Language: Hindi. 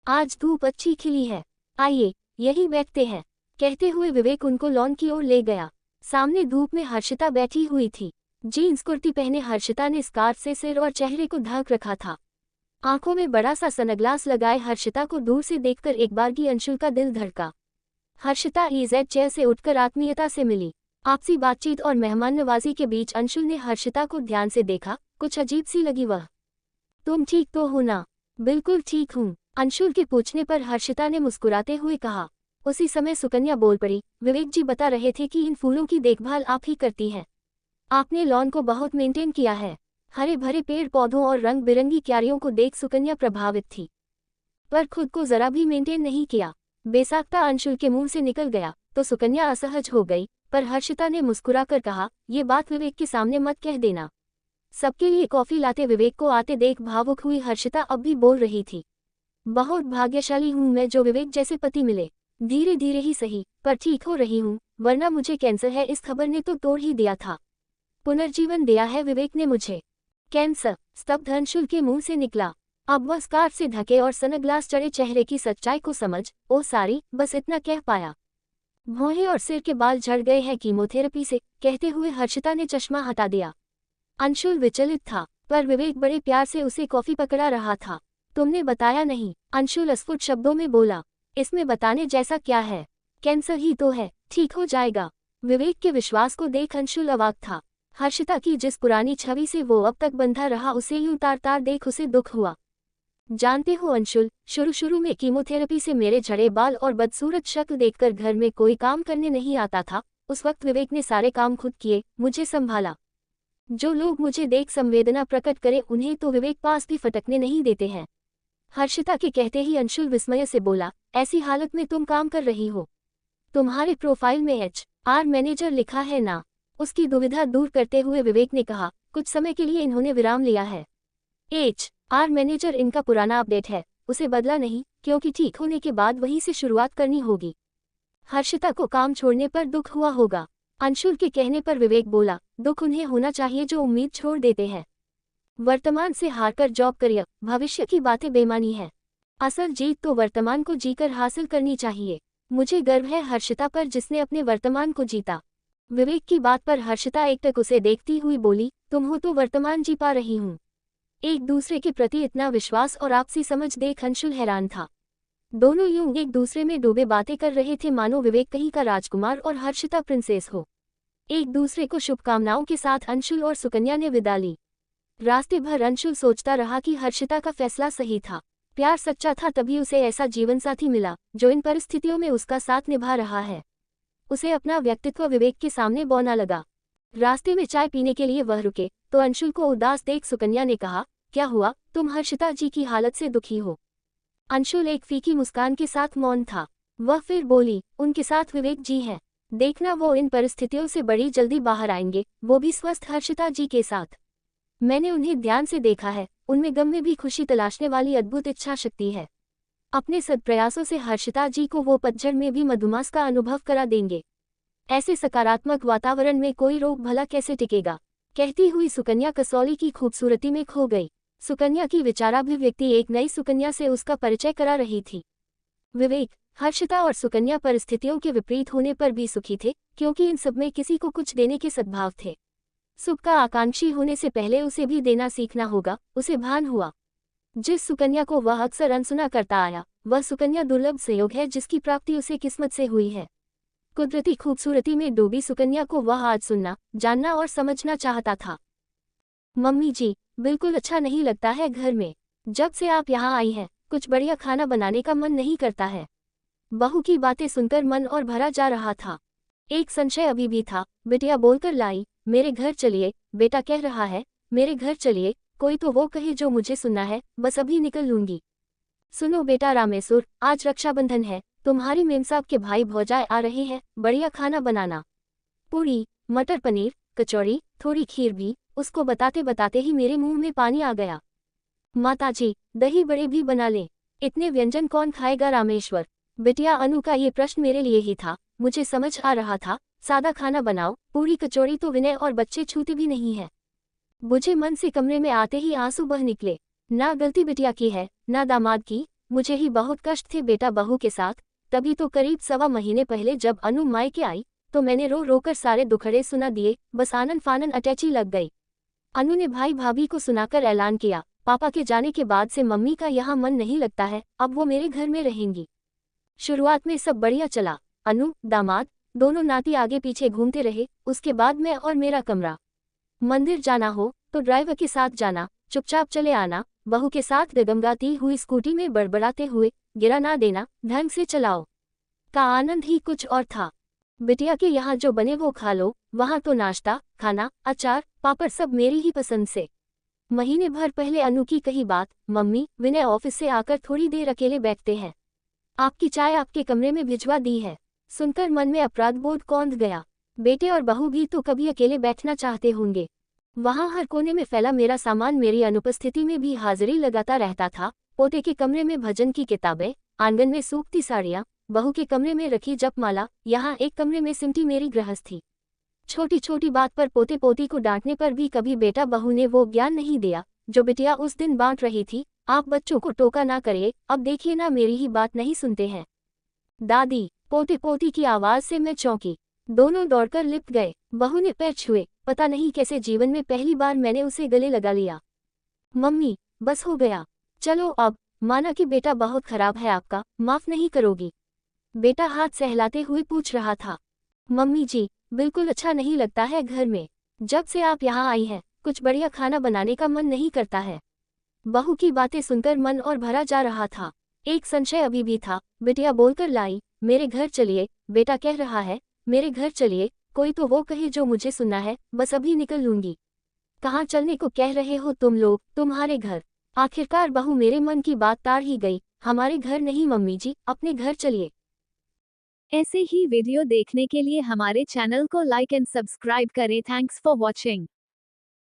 आज धूप अच्छी खिली है, आइए यही बैठते हैं। कहते हुए विवेक उनको लॉन की ओर ले गया। सामने धूप में हर्षिता बैठी हुई थी। जीन्स कुर्ती पहने हर्षिता ने स्कार्फ से सिर और चेहरे को ढक रखा था। आंखों में बड़ा सा सनग्लास लगाए हर्षिता को दूर से देखकर एक बार की अंशुल का दिल धड़का। हर्षिता ईजेड चेयर से उठकर आत्मीयता से मिली। आपसी बातचीत और मेहमान नवाजी के बीच अंशुल ने हर्षिता को ध्यान से देखा। कुछ अजीब सी लगी वह। तुम ठीक तो हो ना? बिल्कुल ठीक हूँ, अंशुल के पूछने पर हर्षिता ने मुस्कुराते हुए कहा। उसी समय सुकन्या बोल पड़ी, विवेक जी बता रहे थे कि इन फूलों की देखभाल आप ही करती हैं। आपने लॉन को बहुत मेंटेन किया है। हरे भरे पेड़ पौधों और रंग बिरंगी क्यारियों को देख सुकन्या प्रभावित थी, पर खुद को जरा भी मेंटेन नहीं किया। बेसाख्ता अंशुल के मुंह से निकल गया तो सुकन्या असहज हो गई, पर हर्षिता ने मुस्कुराकर कहा, ये बात विवेक के सामने मत कह देना। सबके लिए कॉफी लाते विवेक को आते देख भावुक हुई हर्षिता अब भी बोल रही थी। बहुत भाग्यशाली हूँ मैं जो विवेक जैसे पति मिले। धीरे धीरे ही सही, पर ठीक हो रही हूँ, वरना मुझे कैंसर है इस खबर ने तो तोड़ ही दिया था। पुनर्जीवन दिया है विवेक ने मुझे। कैंसर? स्तब्ध अंशुल के मुंह से निकला। अब वह स्कार्फ से ढके और सनग्लास चढ़े चेहरे की सच्चाई को समझ, ओ सारी, बस इतना कह पाया। भौहें और सिर के बाल झड़ गए हैं कीमोथेरेपी से, कहते हुए हर्षिता ने चश्मा हटा दिया। अंशुल विचलित था, पर विवेक बड़े प्यार से उसे कॉफी पकड़ा रहा था। तुमने बताया नहीं, अंशुल अस्फुट शब्दों में बोला। इसमें बताने जैसा क्या है? कैंसर ही तो है, ठीक हो जाएगा। विवेक के विश्वास को देख अंशुल अवाक था। हर्षिता की जिस पुरानी छवि से वो अब तक बंधा रहा उसे यूं तार तार देख उसे दुख हुआ। जानते हो अंशुल, शुरू में कीमोथेरेपी से मेरे झड़े बाल और बदसूरत शक्ल देखकर घर में कोई काम करने नहीं आता था। उस वक्त विवेक ने सारे काम खुद किए, मुझे संभाला। जो लोग मुझे देख संवेदना प्रकट करें उन्हें तो विवेक पास भी फटकने नहीं देते हैं। हर्षिता के कहते ही अंशुल विस्मय से बोला, ऐसी हालत में तुम काम कर रही हो? तुम्हारे प्रोफाइल में HR मैनेजर लिखा है ना? उसकी दुविधा दूर करते हुए विवेक ने कहा, कुछ समय के लिए इन्होंने विराम लिया है। HR मैनेजर इनका पुराना अपडेट है, उसे बदला नहीं, क्योंकि ठीक होने के बाद वहीं से शुरुआत करनी होगी। हर्षिता को काम छोड़ने पर दुख हुआ होगा। अंशुल के कहने पर विवेक बोला, दुख उन्हें होना चाहिए जो उम्मीद छोड़ देते हैं। वर्तमान से हारकर जॉब करियर, भविष्य की बातें बेमानी है। असल जीत तो वर्तमान को जीकर हासिल करनी चाहिए। मुझे गर्व है हर्षिता पर जिसने अपने वर्तमान को जीता। विवेक की बात पर हर्षिता एकटक उसे देखती हुई बोली, तुम हो तो वर्तमान जी पा रही हूँ। एक दूसरे के प्रति इतना विश्वास और आपसी समझ देख अंशुल हैरान था। दोनों यूं एक दूसरे में डूबे बातें कर रहे थे मानो विवेक कहीं का राजकुमार और हर्षिता प्रिंसेस हो। एक दूसरे को शुभकामनाओं के साथ अंशुल और सुकन्या ने विदा ली। रास्ते भर अंशुल सोचता रहा कि हर्षिता का फैसला सही था। प्यार सच्चा था तभी उसे ऐसा जीवनसाथी मिला जो इन परिस्थितियों में उसका साथ निभा रहा है। उसे अपना व्यक्तित्व विवेक के सामने बौना लगा। रास्ते में चाय पीने के लिए वह रुके तो अंशुल को उदास देख सुकन्या ने कहा, क्या हुआ, तुम हर्षिता जी की हालत से दुखी हो? अंशुल एक फीकी मुस्कान के साथ मौन था। वह फिर बोली, उनके साथ विवेक जी हैं। देखना वो इन परिस्थितियों से बड़ी जल्दी बाहर आएंगे, वो भी स्वस्थ हर्षिता जी के साथ। मैंने उन्हें ध्यान से देखा है, उनमें गम में भी खुशी तलाशने वाली अद्भुत इच्छा शक्ति है। अपने सद्प्रयासों से हर्षिता जी को वो पतझड़ में भी मधुमास का अनुभव करा देंगे। ऐसे सकारात्मक वातावरण में कोई रोग भला कैसे टिकेगा? कहती हुई सुकन्या कसौली की खूबसूरती में खो गई। सुकन्या की विचाराभिव्यक्ति एक नई सुकन्या से उसका परिचय करा रही थी। विवेक, हर्षिता और सुकन्या परिस्थितियों के विपरीत होने पर भी सुखी थे, क्योंकि इन सब में किसी को कुछ देने के सद्भाव थे। सुख का आकांक्षी होने से पहले उसे भी देना सीखना होगा, उसे भान हुआ। जिस सुकन्या को वह अक्सर अनसुना करता आया, वह सुकन्या दुर्लभ संयोग है जिसकी प्राप्ति उसे किस्मत से हुई है। कुदरती खूबसूरती में डूबी सुकन्या को वह आज सुनना, जानना और समझना चाहता था। मम्मी जी, बिल्कुल अच्छा नहीं लगता है घर में। जब से आप यहाँ आई हैं, कुछ बढ़िया खाना बनाने का मन नहीं करता है। बहू की बातें सुनकर मन और भरा जा रहा था। एक संशय अभी भी था। बिटिया बोलकर लाई, मेरे घर चलिए। बेटा कह रहा है, मेरे घर चलिए, कोई तो वो कहे जो मुझे सुनना है, बस अभी निकल लूंगी। सुनो बेटा रामेश्वर, आज रक्षाबंधन है, तुम्हारी मेमसाब के भाई भौजाई आ रहे हैं, बढ़िया खाना बनाना। पूरी, मटर पनीर, कचौड़ी, थोड़ी खीर भी। उसको बताते बताते ही मेरे मुंह में पानी आ गया। माताजी, दही बड़े भी बना लें। इतने व्यंजन कौन खाएगा रामेश्वर? बिटिया अनु का ये प्रश्न मेरे लिए ही था, मुझे समझ आ रहा था। सादा खाना बनाओ, पूरी कचौड़ी तो विनय और बच्चे छूते भी नहीं है। बुझे मन से कमरे में आते ही आंसू बह निकले। ना गलती बिटिया की है, ना दामाद की, मुझे ही बहुत कष्ट थे बेटा बहू के साथ। तभी तो करीब 1.25 महीने पहले जब अनु मायके आई तो मैंने रो रो कर सारे दुखड़े सुना दिए, बस आनन फानन अटैची लग गई। अनु ने भाई भाभी को सुनाकर ऐलान किया, पापा के जाने के बाद से मम्मी का यहाँ मन नहीं लगता है, अब वो मेरे घर में रहेंगी। शुरुआत में सब बढ़िया चला, अनु दामाद दोनों नाती आगे पीछे घूमते रहे। उसके बाद मैं और मेरा कमरा। मंदिर जाना हो तो ड्राइवर के साथ जाना, चुपचाप चले आना, बहू के साथ डगमगाती हुई स्कूटी में बड़बड़ाते हुए गिरा ना देना, ढंग से चलाओ का आनंद ही कुछ और था। बिटिया के यहाँ जो बने वो खा लो, वहाँ तो नाश्ता खाना अचार पापड़ सब मेरी ही पसंद से। महीने भर पहले अनु की कही बात, मम्मी विनय ऑफिस से आकर थोड़ी देर अकेले बैठते हैं, आपकी चाय आपके कमरे में भिजवा दी है। सुनकर मन में अपराध बोध कौंध गया। बेटे और बहू भी तो कभी अकेले बैठना चाहते होंगे। वहाँ हर कोने में फैला मेरा सामान मेरी अनुपस्थिति में भी हाजिरी लगाता रहता था। पोते के कमरे में भजन की किताबें, आंगन में सूखती साड़ियाँ, बहू के कमरे में रखी जपमाला, यहाँ एक कमरे में सिमटी मेरी गृहस्थी। छोटी छोटी बात पर पोते पोती को डांटने पर भी कभी बेटा बहू ने वो ज्ञान नहीं दिया जो बिटिया उस दिन बांट रही थी। आप बच्चों को टोका ना करिए, अब देखिए ना मेरी ही बात नहीं सुनते हैं। दादी, पोते पोती की आवाज से मैं चौंकी। दोनों दौड़कर लिपट गए। बहू ने पैर छुए, पता नहीं कैसे जीवन में पहली बार मैंने उसे गले लगा लिया। मम्मी बस हो गया, चलो अब, माना कि बेटा बहुत खराब है आपका, माफ नहीं करोगी? बेटा हाथ सहलाते हुए पूछ रहा था। मम्मी जी बिल्कुल अच्छा नहीं लगता है घर में, जब से आप यहाँ आई हैं कुछ बढ़िया खाना बनाने का मन नहीं करता है। बहू की बातें सुनकर मन और भरा जा रहा था। एक संशय अभी भी था। बिटिया बोलकर लाई, मेरे घर चलिए, बेटा कह रहा है मेरे घर चलिए, कोई तो वो कहे जो मुझे सुनना है, बस अभी निकल लूंगी। कहाँ चलने को कह रहे हो तुम लोग? तुम्हारे घर। आखिरकार बहू मेरे मन की बात ताड़ ही गई। हमारे घर नहीं मम्मी जी, अपने घर चलिए। ऐसे ही वीडियो देखने के लिए हमारे चैनल को लाइक एंड सब्सक्राइब करें। Thanks for watching.